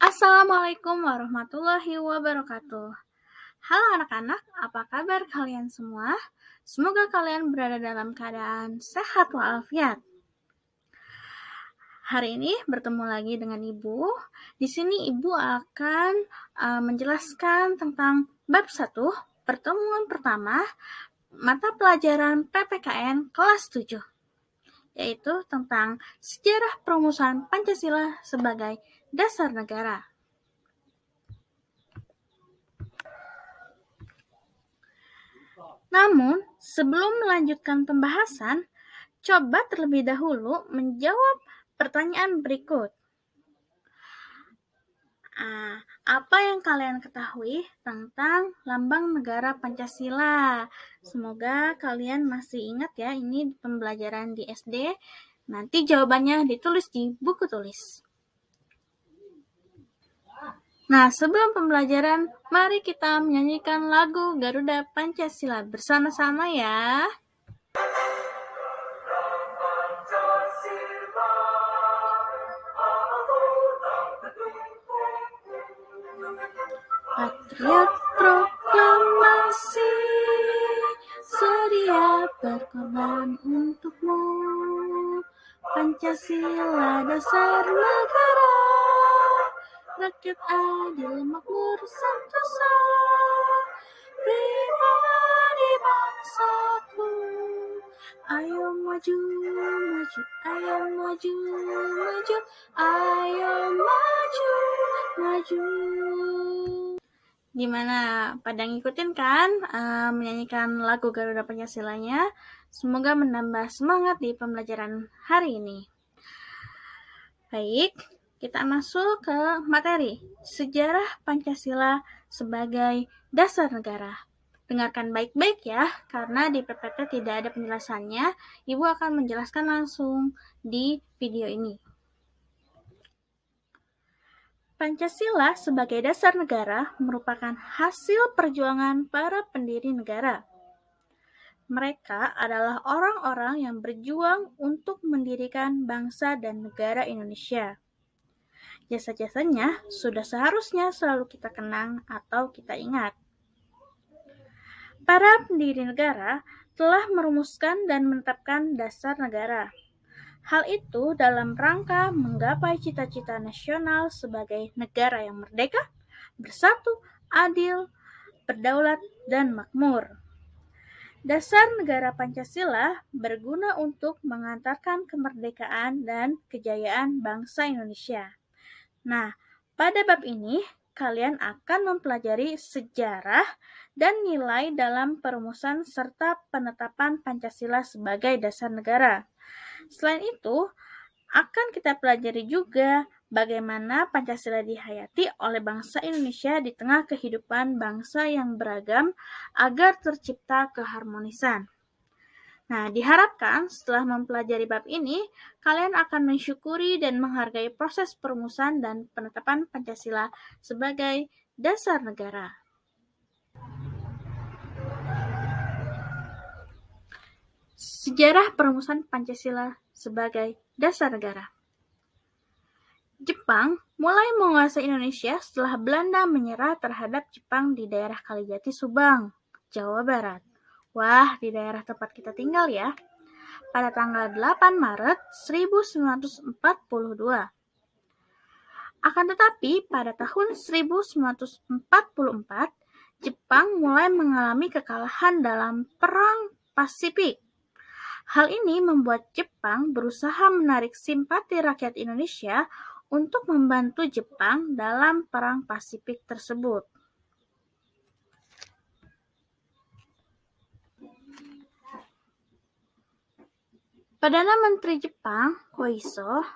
Assalamualaikum warahmatullahi wabarakatuh. Halo anak-anak, apa kabar kalian semua? Semoga kalian berada dalam keadaan sehat walafiat. Hari ini bertemu lagi dengan Ibu. Di sini Ibu akan menjelaskan tentang bab 1, pertemuan pertama, mata pelajaran PPKN kelas 7, yaitu tentang sejarah perumusan Pancasila sebagai dasar negara. Namun, sebelum melanjutkan pembahasan, coba terlebih dahulu menjawab pertanyaan berikut. Apa yang kalian ketahui tentang lambang negara Pancasila? Semoga kalian masih ingat ya, ini pembelajaran di SD. Nanti jawabannya ditulis di buku tulis. Nah, sebelum pembelajaran, mari kita menyanyikan lagu Garuda Pancasila bersama-sama ya. Patriot proklamasi, sedia berkorban untukmu. Pancasila dasar negara, rakyat adil makmur sentosa, pribadi bangsaku. Ayo maju, maju, ayo maju, maju, ayo maju, maju. Gimana? Pada ngikutin kan menyanyikan lagu Garuda Pancasilanya? Semoga menambah semangat di pembelajaran hari ini. Baik, kita masuk ke materi sejarah Pancasila sebagai dasar negara. Dengarkan baik-baik ya, karena di PPT tidak ada penjelasannya. Ibu akan menjelaskan langsung di video ini. Pancasila sebagai dasar negara merupakan hasil perjuangan para pendiri negara. Mereka adalah orang-orang yang berjuang untuk mendirikan bangsa dan negara Indonesia. Jasa-jasanya sudah seharusnya selalu kita kenang atau kita ingat. Para pendiri negara telah merumuskan dan menetapkan dasar negara. Hal itu dalam rangka menggapai cita-cita nasional sebagai negara yang merdeka, bersatu, adil, berdaulat, dan makmur. Dasar negara Pancasila berguna untuk mengantarkan kemerdekaan dan kejayaan bangsa Indonesia. Nah, pada bab ini kalian akan mempelajari sejarah dan nilai dalam perumusan serta penetapan Pancasila sebagai dasar negara. Selain itu, akan kita pelajari juga bagaimana Pancasila dihayati oleh bangsa Indonesia di tengah kehidupan bangsa yang beragam agar tercipta keharmonisan. Nah, diharapkan setelah mempelajari bab ini, kalian akan mensyukuri dan menghargai proses perumusan dan penetapan Pancasila sebagai dasar negara. Sejarah perumusan Pancasila sebagai dasar negara. Jepang mulai menguasai Indonesia setelah Belanda menyerah terhadap Jepang di daerah Kalijati, Subang, Jawa Barat. Wah, di daerah tempat kita tinggal ya. Pada tanggal 8 Maret 1942. Akan tetapi, pada tahun 1944, Jepang mulai mengalami kekalahan dalam Perang Pasifik. Hal ini membuat Jepang berusaha menarik simpati rakyat Indonesia untuk membantu Jepang dalam Perang Pasifik tersebut. Perdana Menteri Jepang, Koiso,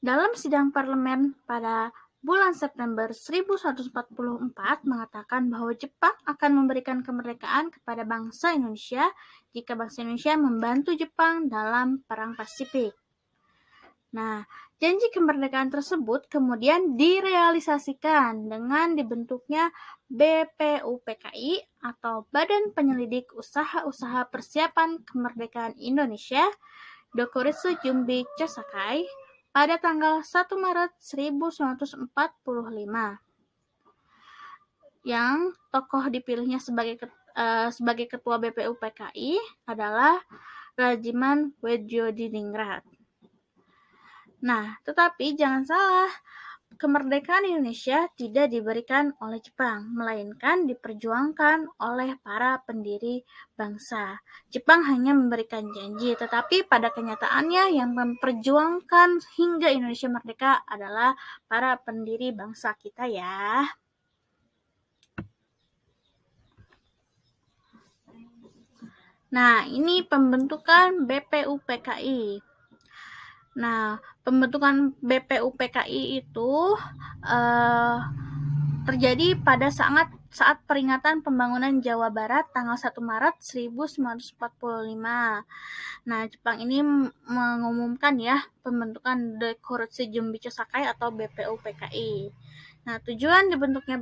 dalam sidang parlemen pada bulan September 1944 mengatakan bahwa Jepang akan memberikan kemerdekaan kepada bangsa Indonesia jika bangsa Indonesia membantu Jepang dalam Perang Pasifik. Nah, janji kemerdekaan tersebut kemudian direalisasikan dengan dibentuknya BPUPKI atau Badan Penyelidik Usaha-Usaha Persiapan Kemerdekaan Indonesia, Dokuritsu Jumbi Chosakai, pada tanggal 1 Maret 1945. Yang tokoh dipilihnya sebagai ketua BPUPKI adalah Rajiman Wedjodiningrat. Nah, tetapi jangan salah, kemerdekaan Indonesia tidak diberikan oleh Jepang, melainkan diperjuangkan oleh para pendiri bangsa. Jepang hanya memberikan janji, tetapi pada kenyataannya yang memperjuangkan hingga Indonesia merdeka adalah para pendiri bangsa kita ya. Nah, ini pembentukan BPUPKI. Nah, pembentukan BPUPKI itu terjadi pada saat peringatan pembangunan Jawa Barat tanggal 1 Maret 1945. Nah, Jepang ini mengumumkan ya pembentukan Dekoretsu Jumbicho Sakai atau BPUPKI. Nah, tujuan dibentuknya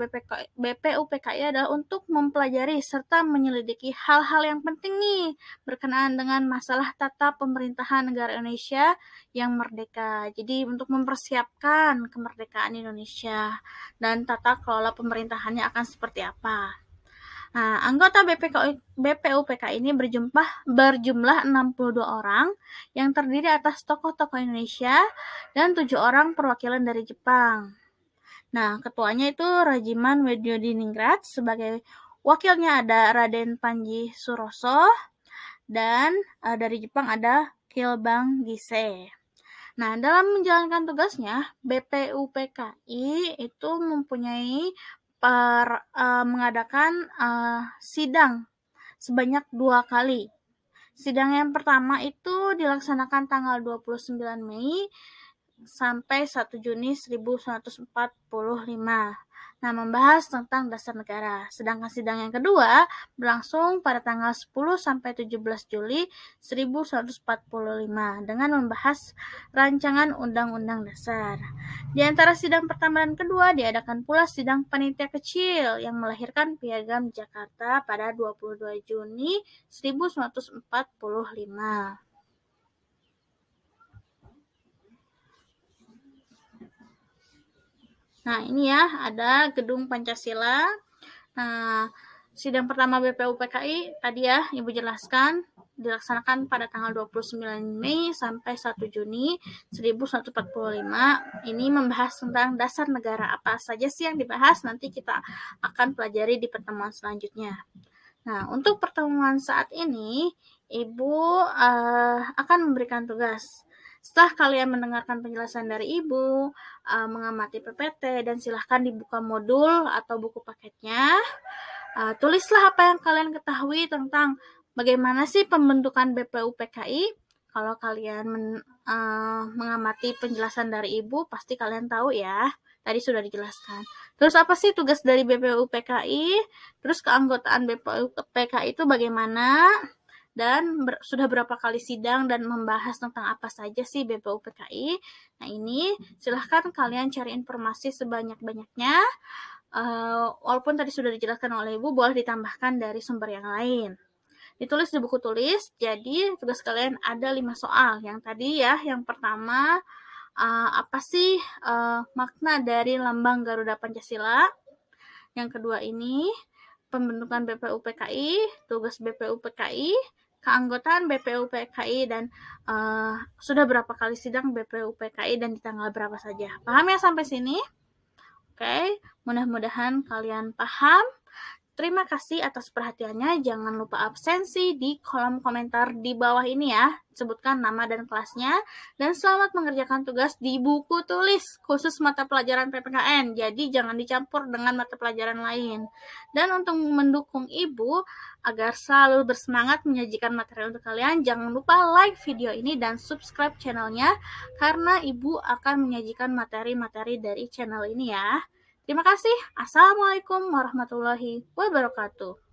BPUPKI adalah untuk mempelajari serta menyelidiki hal-hal yang penting nih berkenaan dengan masalah tata pemerintahan negara Indonesia yang merdeka. Jadi untuk mempersiapkan kemerdekaan Indonesia dan tata kelola pemerintahannya akan seperti apa. Nah, anggota BPUPKI ini berjumlah 62 orang yang terdiri atas tokoh-tokoh Indonesia dan 7 orang perwakilan dari Jepang. Nah, ketuanya itu Rajiman Wedjodiningrat, sebagai wakilnya ada Raden Panji Suroso, dan dari Jepang ada Kilbang Gise. Nah, dalam menjalankan tugasnya, BPUPKI itu mempunyai mengadakan sidang sebanyak 2 kali. Sidang yang pertama itu dilaksanakan tanggal 29 Mei sampai 1 Juni 1945. Nah, membahas tentang dasar negara. Sedangkan sidang yang kedua berlangsung pada tanggal 10 sampai 17 Juli 1945 dengan membahas rancangan Undang-Undang Dasar. Di antara sidang pertama dan kedua diadakan pula sidang panitia kecil yang melahirkan Piagam Jakarta pada 22 Juni 1945. Nah, ini ya, ada Gedung Pancasila. Nah, sidang pertama BPUPKI tadi ya, Ibu jelaskan, dilaksanakan pada tanggal 29 Mei sampai 1 Juni 1945. Ini membahas tentang dasar negara. Apa saja sih yang dibahas? Nanti kita akan pelajari di pertemuan selanjutnya. Nah, untuk pertemuan saat ini, Ibu akan memberikan tugas. Setelah kalian mendengarkan penjelasan dari Ibu, mengamati PPT, dan silahkan dibuka modul atau buku paketnya. Tulislah apa yang kalian ketahui tentang bagaimana sih pembentukan BPUPKI. Kalau kalian mengamati penjelasan dari Ibu, pasti kalian tahu ya. Tadi sudah dijelaskan. Terus apa sih tugas dari BPUPKI? Terus keanggotaan BPUPKI itu bagaimana? Dan sudah berapa kali sidang dan membahas tentang apa saja sih BPUPKI. Nah, ini silahkan kalian cari informasi sebanyak-banyaknya. Walaupun tadi sudah dijelaskan oleh Ibu, boleh ditambahkan dari sumber yang lain. Ditulis di buku tulis, jadi tugas kalian ada 5 soal. Yang tadi ya, yang pertama, apa sih makna dari lambang Garuda Pancasila? Yang kedua ini, pembentukan BPUPKI, tugas BPUPKI, keanggotaan BPUPKI, dan sudah berapa kali sidang BPUPKI dan di tanggal berapa saja. Paham ya sampai sini? Oke, mudah-mudahan kalian paham. Terima kasih atas perhatiannya. Jangan lupa absensi di kolom komentar di bawah ini ya. Sebutkan nama dan kelasnya. Dan selamat mengerjakan tugas di buku tulis khusus mata pelajaran PPKN. Jadi jangan dicampur dengan mata pelajaran lain. Dan untuk mendukung Ibu agar selalu bersemangat menyajikan materi untuk kalian, jangan lupa like video ini dan subscribe channelnya. Karena Ibu akan menyajikan materi-materi dari channel ini ya. Terima kasih. Assalamualaikum warahmatullahi wabarakatuh.